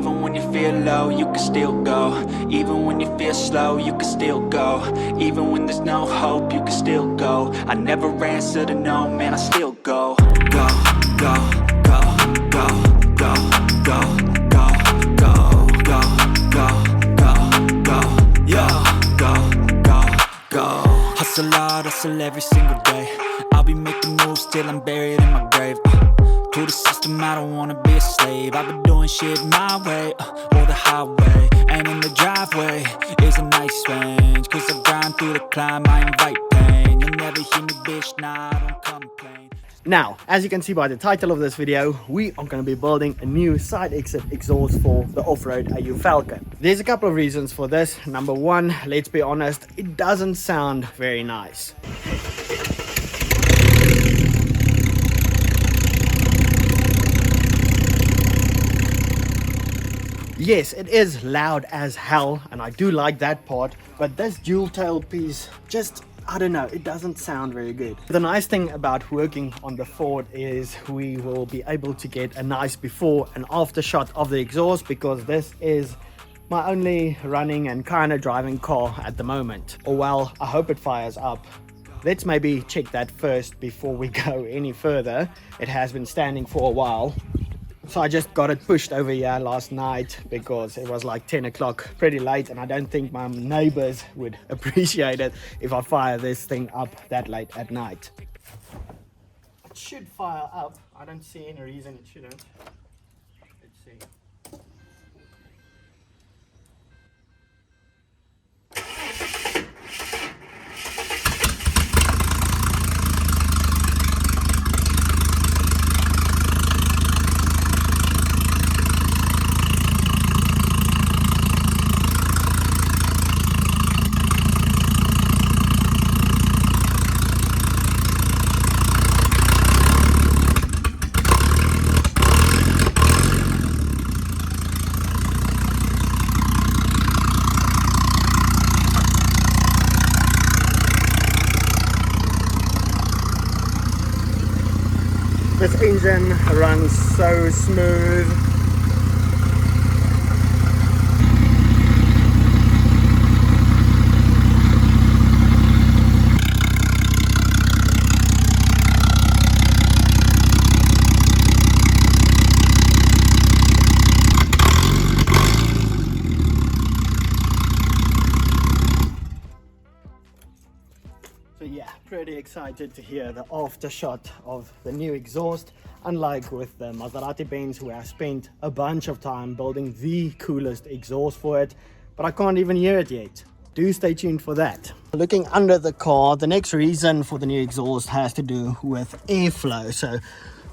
Even when you feel low, you can still go. Even when you feel slow, you can still go. Even when there's no hope, you can still go. I never answer to no, man, I still go. Go, go, go, go, go, go, go, go, go, go, go, go, yo, go, go, go. Hustle hard, hustle every single day. I'll be making moves till I'm buried in my grave. To the system, I don't wanna be a slave. I've been doing shit my way, or the highway. And in the driveway is a nice range. Cause I grind through the climb, I invite pain. You'll never hear me, bitch, nah, I don't complain. Now, as you can see by the title of this video, we are going to be building a new side exit exhaust for the off-road AU Falcon. There's a couple of reasons for this. Number one, let's be honest, it doesn't sound very nice. Yes, it is loud as hell, and I do like that part, but this dual tail piece just, I don't know, it doesn't sound very good. The nice thing about working on the Ford is we will be able to get a nice before and after shot of the exhaust, because this is my only running and kind of driving car at the moment. Or well, I hope it fires up. Let's maybe check that first before we go any further. It has been standing for a while. So I just got it pushed over here last night because it was like 10 o'clock, pretty late, and I don't think my neighbors would appreciate it if I fire this thing up that late at night. It should fire up. I don't see any reason it shouldn't. Let's see. This engine runs so smooth. So yeah, pretty excited to hear the after shot of the new exhaust. Unlike with the Maserati Benz, where I spent a bunch of time building the coolest exhaust for it, but I can't even hear it yet. Do stay tuned for that. Looking under the car, the next reason for the new exhaust has to do with airflow. So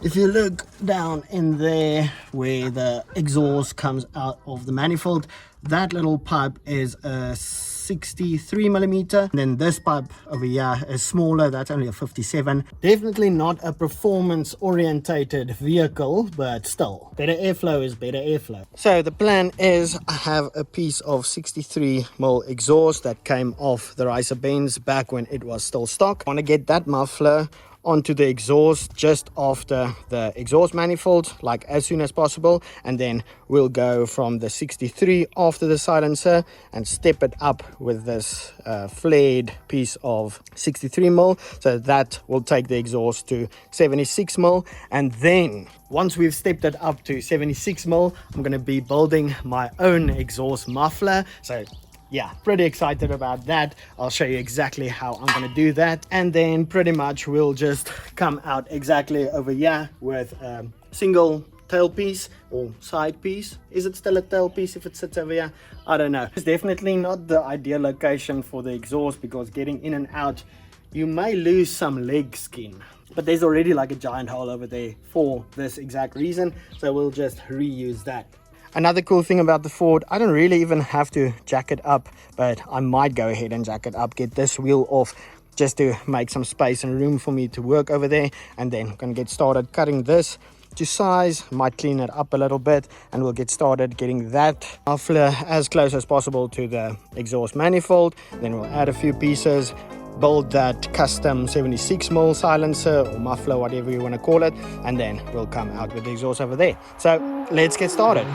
if you look down in there where the exhaust comes out of the manifold, that little pipe is a 63 millimeter. And then this pipe over here is smaller, that's only a 57. Definitely not a performance orientated vehicle, but still, better airflow is better airflow. So the plan is I have a piece of 63 mil exhaust that came off the Ricer Benz back when it was still stock. I want to get that muffler onto the exhaust just after the exhaust manifold, like as soon as possible, and then we'll go from the 63 after the silencer and step it up with this flared piece of 63 mil, so that will take the exhaust to 76 mil. And then once we've stepped it up to 76 mil, I'm going to be building my own exhaust muffler. So yeah, pretty excited about that. I'll show you exactly how I'm going to do that, and then pretty much we'll just come out exactly over here with a single tailpiece or side piece. Is it still a tailpiece if it sits over here? I don't know. It's definitely not the ideal location for the exhaust, because getting in and out, you may lose some leg skin, but there's already like a giant hole over there for this exact reason, so we'll just reuse that. Another cool thing about the Ford, I don't really even have to jack it up, but I might go ahead and jack it up, get this wheel off just to make some space and room for me to work over there. And then I'm going to get started cutting this to size, might clean it up a little bit, and we'll get started getting that muffler as close as possible to the exhaust manifold. Then we'll add a few pieces, build that custom 76 mil silencer or muffler, whatever you want to call it, and then we'll come out with the exhaust over there. So let's get started.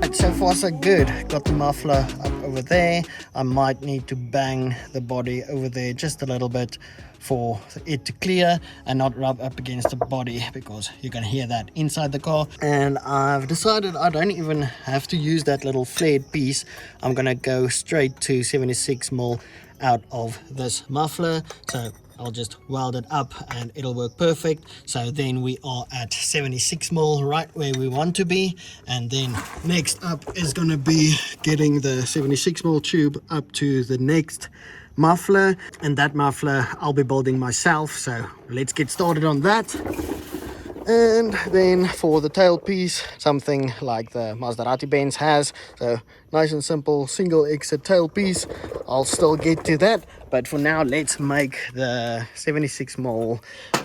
Alright, so far so good. Got the muffler up over there. I might need to bang the body over there just a little bit for it to clear and not rub up against the body, because you can hear that inside the car. And I've decided I don't even have to use that little flared piece. I'm gonna go straight to 76mm out of this muffler, so I'll just weld it up and it'll work perfect. So then we are at 76mm, right where we want to be. And then next up is going to be getting the 76mm tube up to the next muffler, and that muffler I'll be building myself. So let's get started on that. And then for the tailpiece, something like the Maserati Benz has, so nice and simple single exit tailpiece. I'll still get to that, but for now let's make the 76mm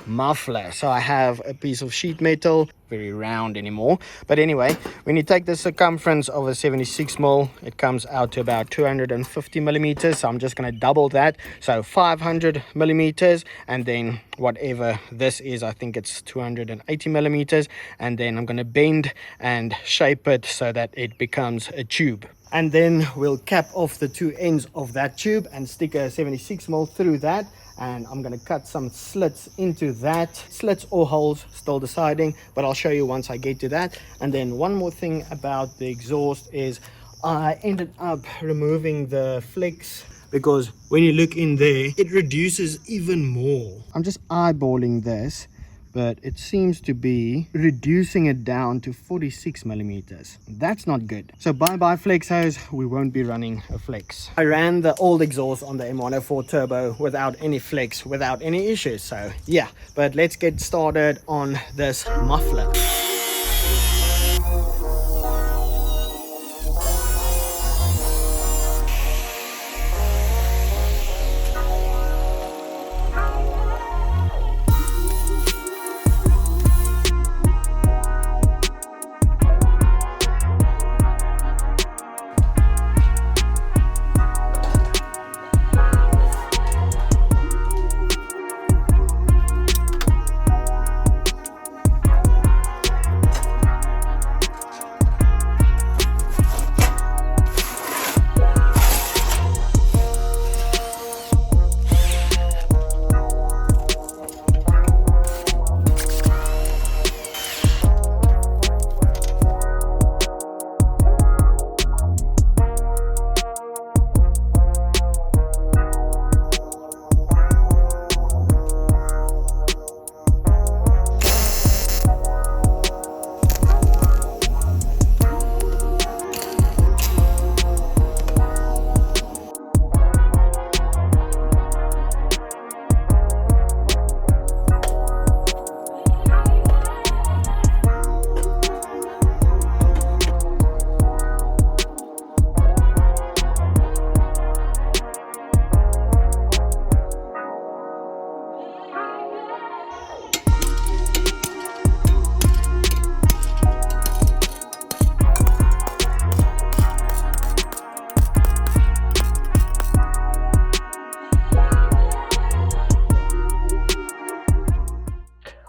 muffler. So I have a piece of sheet metal, very round anymore, but anyway, when you take the circumference of a 76mm, it comes out to about 250mm. So I'm just going to double that, so 500mm, and then whatever this is, I think it's 280mm, and then I'm going to bend and shape it so that it becomes a tube. And then we'll cap off the two ends of that tube and stick a 76mm through that. And I'm going to cut some slits into that. Slits or holes, still deciding, but I'll show you once I get to that. And then one more thing about the exhaust is I ended up removing the flex, because when you look in there, it reduces even more. I'm just eyeballing this, but it seems to be reducing it down to 46mm. That's not good. So bye flex hose, we won't be running a flex. I ran the old exhaust on the M104 turbo without any flex, without any issues. So yeah, but let's get started on this muffler.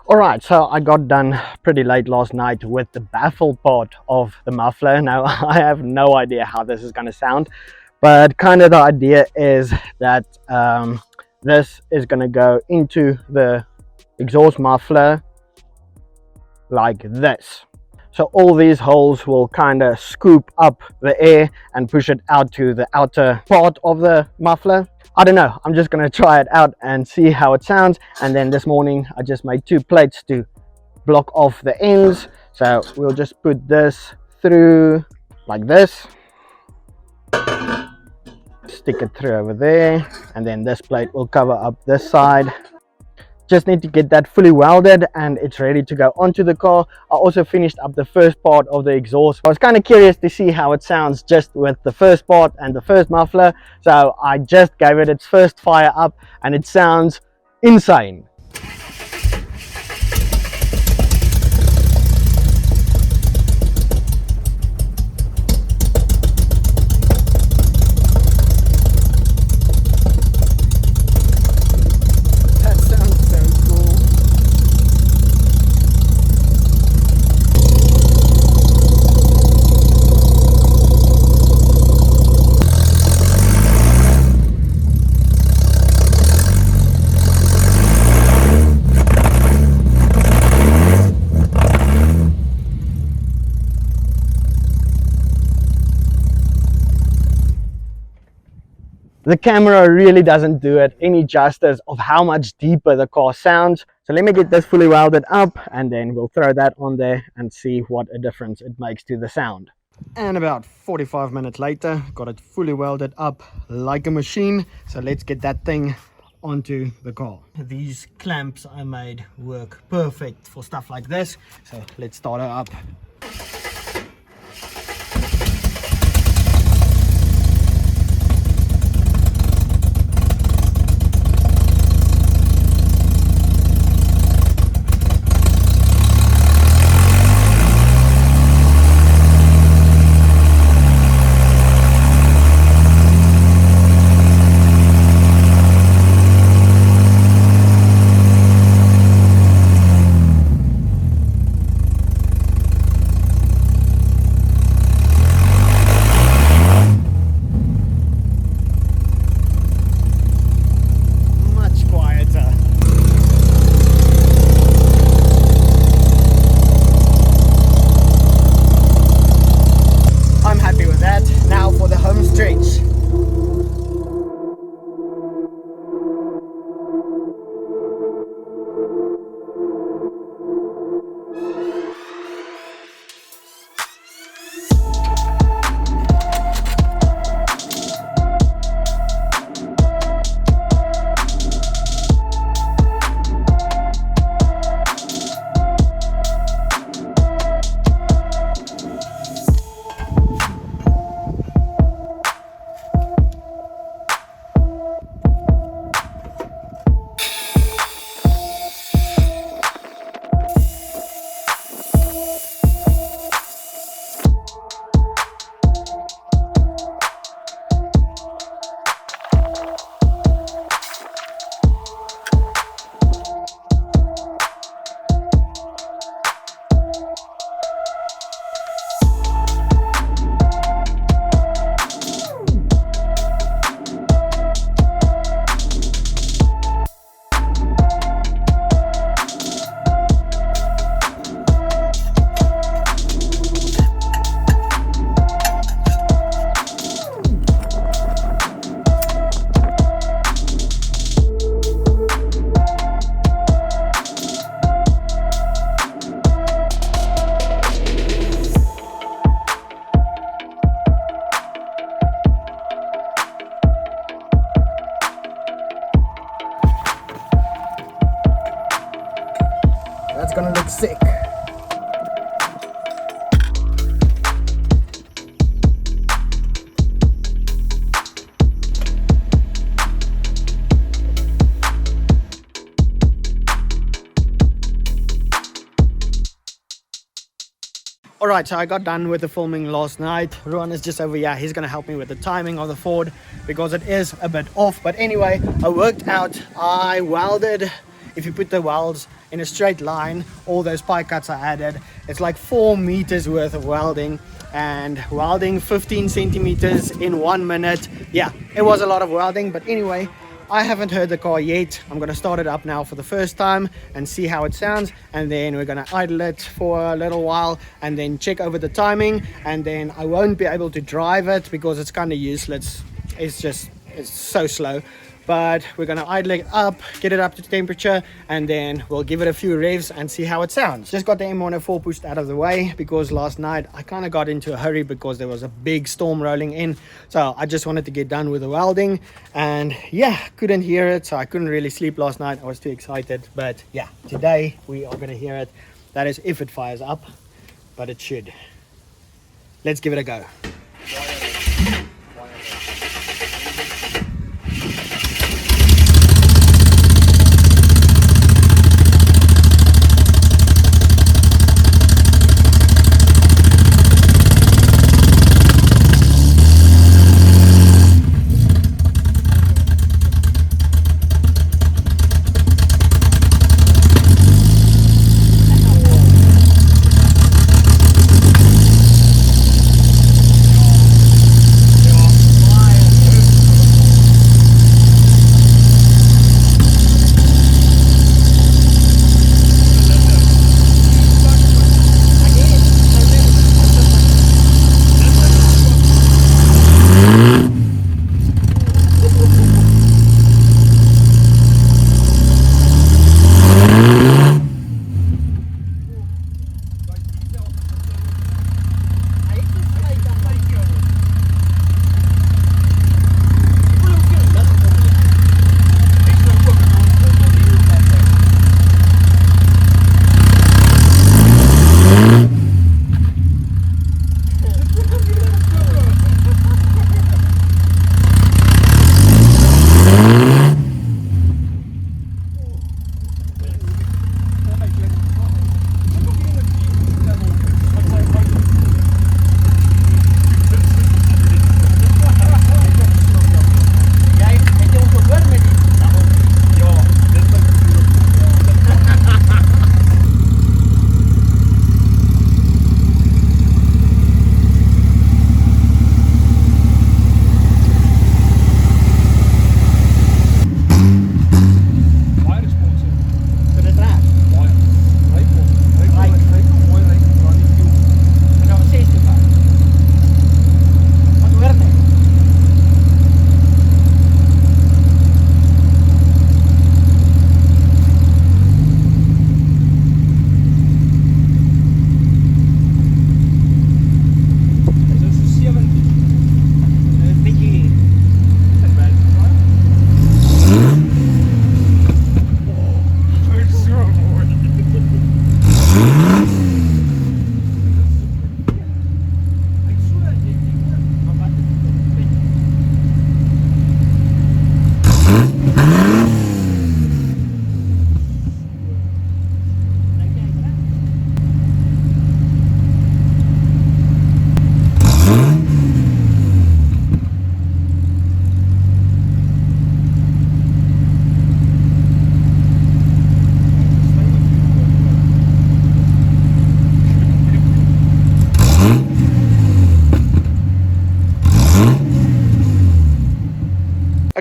Alright, so I got done pretty late last night with the baffle part of the muffler. Now I have no idea how this is going to sound, but kind of the idea is that this is going to go into the exhaust muffler like this. So all these holes will kind of scoop up the air and push it out to the outer part of the muffler. I don't know, I'm just gonna try it out and see how it sounds. And then this morning I just made 2 plates to block off the ends. So we'll just put this through like this, stick it through over there, and then this plate will cover up this side. Just need to get that fully welded and it's ready to go onto the car. I also finished up the first part of the exhaust. I was kind of curious to see how it sounds just with the first part and the first muffler. So I just gave it its first fire up and it sounds insane. The camera really doesn't do it any justice of how much deeper the car sounds. So let me get this fully welded up and then we'll throw that on there and see what a difference it makes to the sound. And about 45 minutes later, got it fully welded up like a machine. So let's get that thing onto the car. These clamps I made work perfect for stuff like this. So let's start her up. That's gonna look sick. Alright, so I got done with the filming last night. Ruan is just over here. He's going to help me with the timing of the Ford because it is a bit off. But anyway, I worked out, I welded, if you put the welds in a straight line, all those pie cuts I added, it's like 4 meters worth of welding, and welding 15 centimeters in 1 minute. Yeah, it was a lot of welding, but anyway, I haven't heard the car yet. I'm going to start it up now for the first time and see how it sounds, and then we're going to idle it for a little while and then check over the timing, and then I won't be able to drive it because it's kind of useless. It's so slow. But we're going to idle it up, get it up to temperature, and then we'll give it a few revs and see how it sounds. Just got the M104 pushed out of the way because last night I kind of got into a hurry because there was a big storm rolling in. So I just wanted to get done with the welding, and yeah, couldn't hear it. So I couldn't really sleep last night. I was too excited. But yeah, today we are going to hear it. That is if it fires up, but it should. Let's give it a go.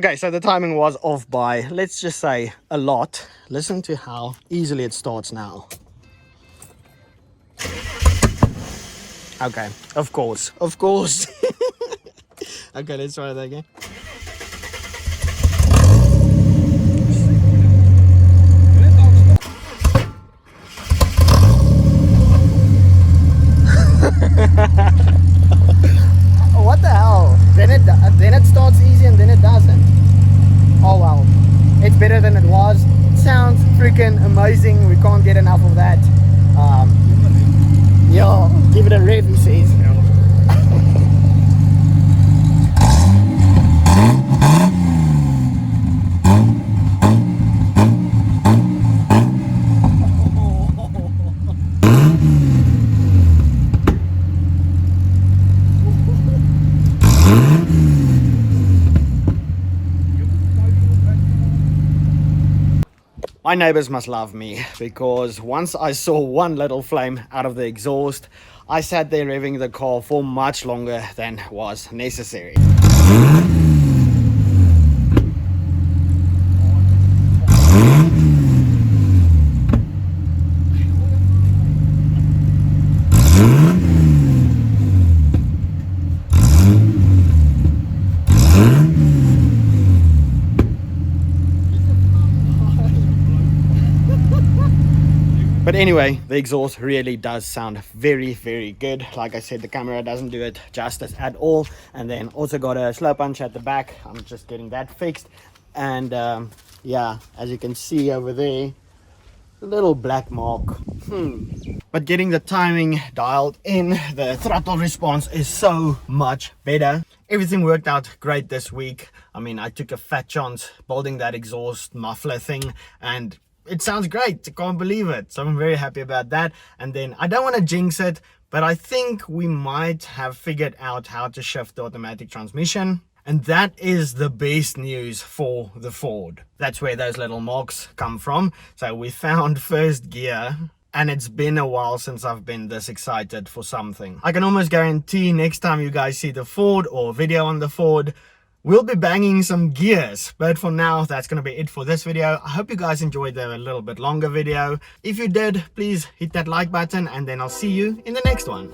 Okay, so the timing was off by, let's just say, a lot. Listen to how easily it starts now. Okay, of course. Okay, let's try that again. What the hell? Then it starts easy and then it doesn't. Oh well, it's better than it was. It sounds freaking amazing. We can't get enough of that. Yeah, give it a rev, he says. My neighbors must love me, because once I saw one little flame out of the exhaust, I sat there revving the car for much longer than was necessary. But anyway, the exhaust really does sound very, very good. Like I said, the camera doesn't do it justice at all. And then also got a slow punch at the back. I'm just getting that fixed. And yeah, as you can see over there, a little black mark. But getting the timing dialed in, the throttle response is so much better. Everything worked out great this week. I mean, I took a fat chance building that exhaust muffler thing, and it sounds great. I can't believe it. So I'm very happy about that. And then I don't want to jinx it, but I think we might have figured out how to shift the automatic transmission. And that is the best news for the Ford. That's where those little marks come from. So we found first gear, and it's been a while since I've been this excited for something. I can almost guarantee next time you guys see the Ford or a video on the Ford, we'll be banging some gears. But for now, that's going to be it for this video. I hope you guys enjoyed the little bit longer video. If you did, please hit that like button, and then I'll see you in the next one.